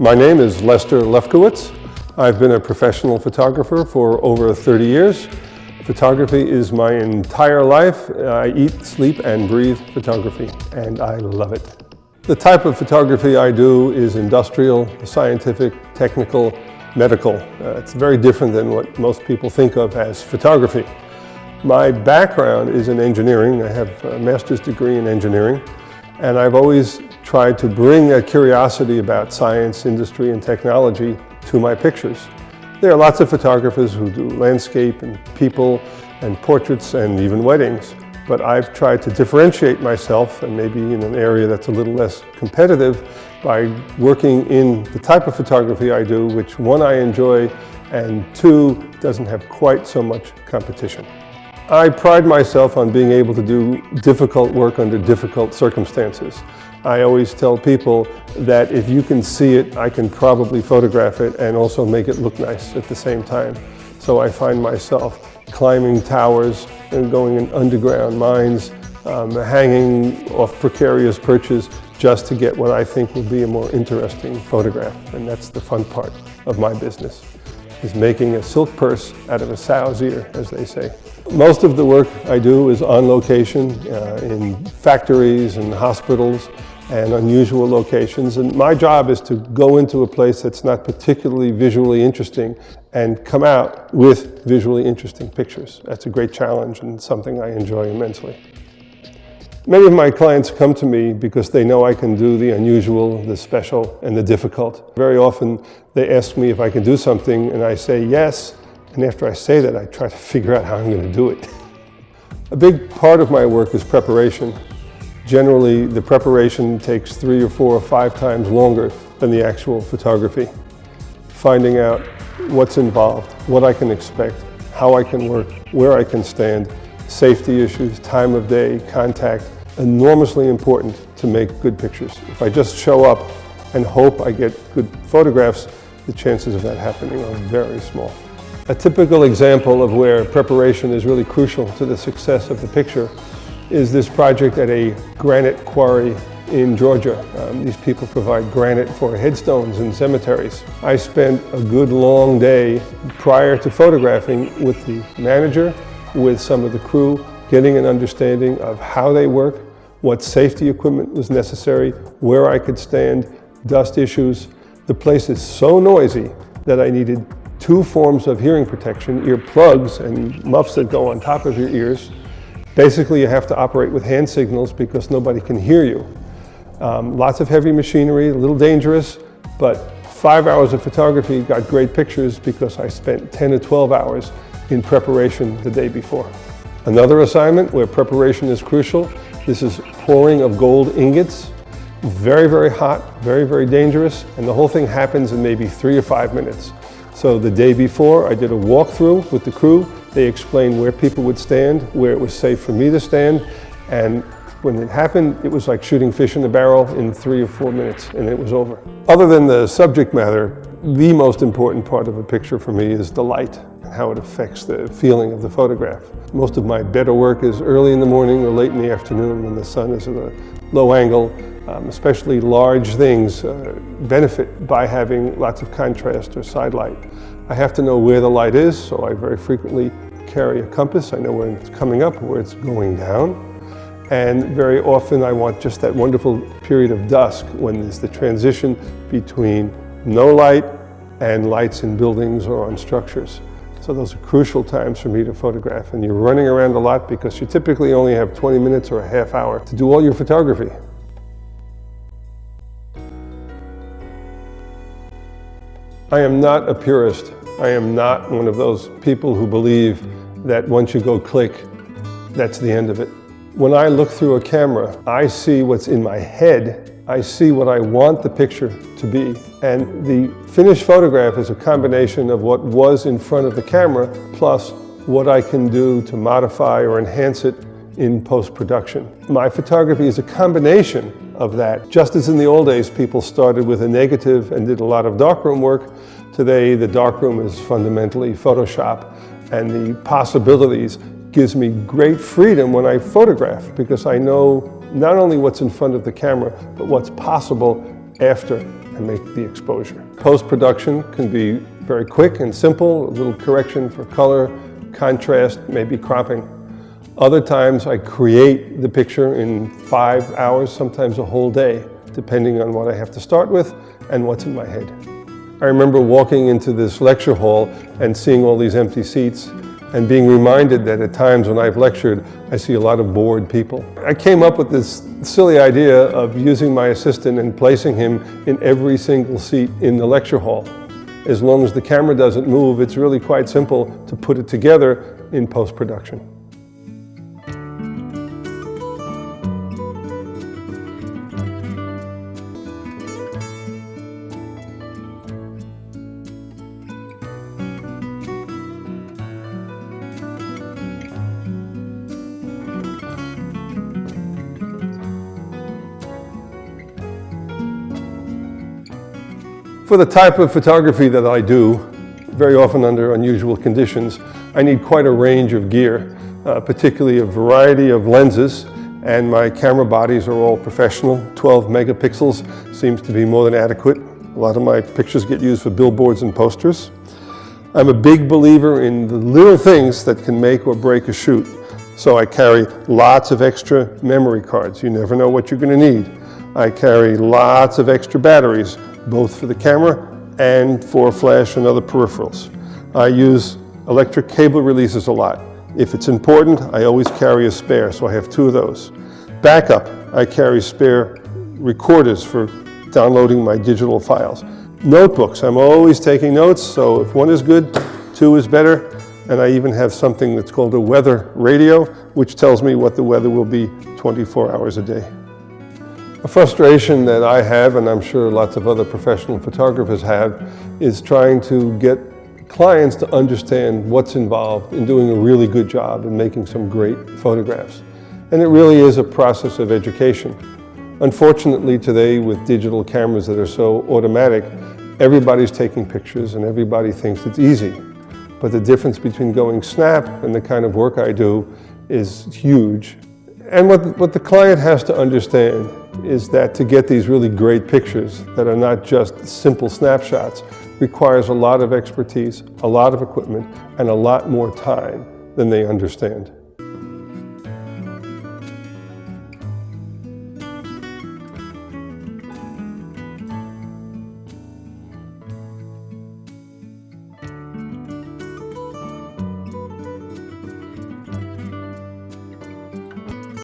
My name is Lester LEFKOWITZ. I've been a professional photographer for over 30 years. Photography is my entire life. I eat, sleep, and breathe photography, and I love it. The type of photography I do is industrial, scientific, technical, medical. It's very different than what most people think of as photography. My background is in engineering. I have a master's degree in engineering, and I've always tried to bring that curiosity about science, industry, and technology to my pictures. There are lots of photographers who do landscape and people and portraits and even weddings, but I've tried to differentiate myself, and maybe in an area that's a little less competitive, by working in the type of photography I do, which one, I enjoy, and two, doesn't have quite so much competition. I pride myself on being able to do difficult work under difficult circumstances. I always tell people that if you can see it, I can probably photograph it and also make it look nice at the same time. So I find myself climbing towers and going in underground mines, hanging off precarious perches just to get what I think will be a more interesting photograph. And that's the fun part of my business, is making a silk purse out of a sow's ear, as they say. Most of the work I do is on location, in factories and hospitals and unusual locations. And my job is to go into a place that's not particularly visually interesting and come out with visually interesting pictures. That's a great challenge and something I enjoy immensely. Many of my clients come to me because they know I can do the unusual, the special, and the difficult. Very often they ask me if I can do something, and I say yes, and after I say that, I try to figure out how I'm going to do it. A big part of my work is preparation. Generally, the preparation takes 3 or 4 or 5 times longer than the actual photography. Finding out what's involved, what I can expect, how I can work, where I can stand, safety issues, time of day, contact, enormously important to make good pictures. If I just show up and hope I get good photographs, the chances of that happening are very small. A typical example of where preparation is really crucial to the success of the picture is this project at a granite quarry in Georgia. These people provide granite for headstones in cemeteries. I spent a good long day prior to photographing with the manager, with some of the crew, getting an understanding of how they work, what safety equipment was necessary, where I could stand, dust issues. The place is so noisy that I needed 2 forms of hearing protection, earplugs and muffs that go on top of your ears. Basically, you have to operate with hand signals because nobody can hear you. Lots of heavy machinery, a little dangerous, but 5 hours of photography got great pictures because I spent 10 to 12 hours in preparation the day before. Another assignment where preparation is crucial, this is pouring of gold ingots. Very, very hot, very, very dangerous, and the whole thing happens in maybe 3 or 5 minutes. So the day before, I did a walkthrough with the crew. They explained where people would stand, where it was safe for me to stand, and when it happened, it was like shooting fish in a barrel in 3 or 4 minutes, and it was over. Other than the subject matter, the most important part of a picture for me is the light and how it affects the feeling of the photograph. Most of my better work is early in the morning or late in the afternoon when the sun is at a low angle. Especially large things benefit by having lots of contrast or side light. I have to know where the light is, so I very frequently carry a compass. I know when it's coming up, where it's going down. And very often I want just that wonderful period of dusk when there's the transition between no light and lights in buildings or on structures. So those are crucial times for me to photograph. And you're running around a lot because you typically only have 20 minutes or a half hour to do all your photography. I am not a purist. I am not one of those people who believe that once you go click, that's the end of it. When I look through a camera, I see what's in my head. I see what I want the picture to be. And the finished photograph is a combination of what was in front of the camera plus what I can do to modify or enhance it in post-production. My photography is a combination of that. Just as in the old days, people started with a negative and did a lot of darkroom work, today the darkroom is fundamentally Photoshop, and the possibilities gives me great freedom when I photograph because I know not only what's in front of the camera, but what's possible after I make the exposure. Post-production can be very quick and simple, a little correction for color, contrast, maybe cropping. Other times I create the picture in 5 hours, sometimes a whole day, depending on what I have to start with and what's in my head. I remember walking into this lecture hall and seeing all these empty seats and being reminded that at times when I've lectured, I see a lot of bored people. I came up with this silly idea of using my assistant and placing him in every single seat in the lecture hall. As long as the camera doesn't move, it's really quite simple to put it together in post-production. For the type of photography that I do, very often under unusual conditions, I need quite a range of gear, particularly a variety of lenses, and my camera bodies are all professional. 12 megapixels seems to be more than adequate. A lot of my pictures get used for billboards and posters. I'm a big believer in the little things that can make or break a shoot. So I carry lots of extra memory cards. You never know what you're going to need. I carry lots of extra batteries, both for the camera and for flash and other peripherals. I use electric cable releases a lot. If it's important, I always carry a spare, so I have 2 of those. Backup, I carry spare recorders for downloading my digital files. Notebooks, I'm always taking notes, so if 1 is good, 2 is better. And I even have something that's called a weather radio, which tells me what the weather will be 24 hours a day. A frustration that I have, and I'm sure lots of other professional photographers have, is trying to get clients to understand what's involved in doing a really good job and making some great photographs. And it really is a process of education. Unfortunately today, with digital cameras that are so automatic, everybody's taking pictures and everybody thinks it's easy. But the difference between going snap and the kind of work I do is huge. And what the client has to understand is that to get these really great pictures that are not just simple snapshots requires a lot of expertise, a lot of equipment, and a lot more time than they understand.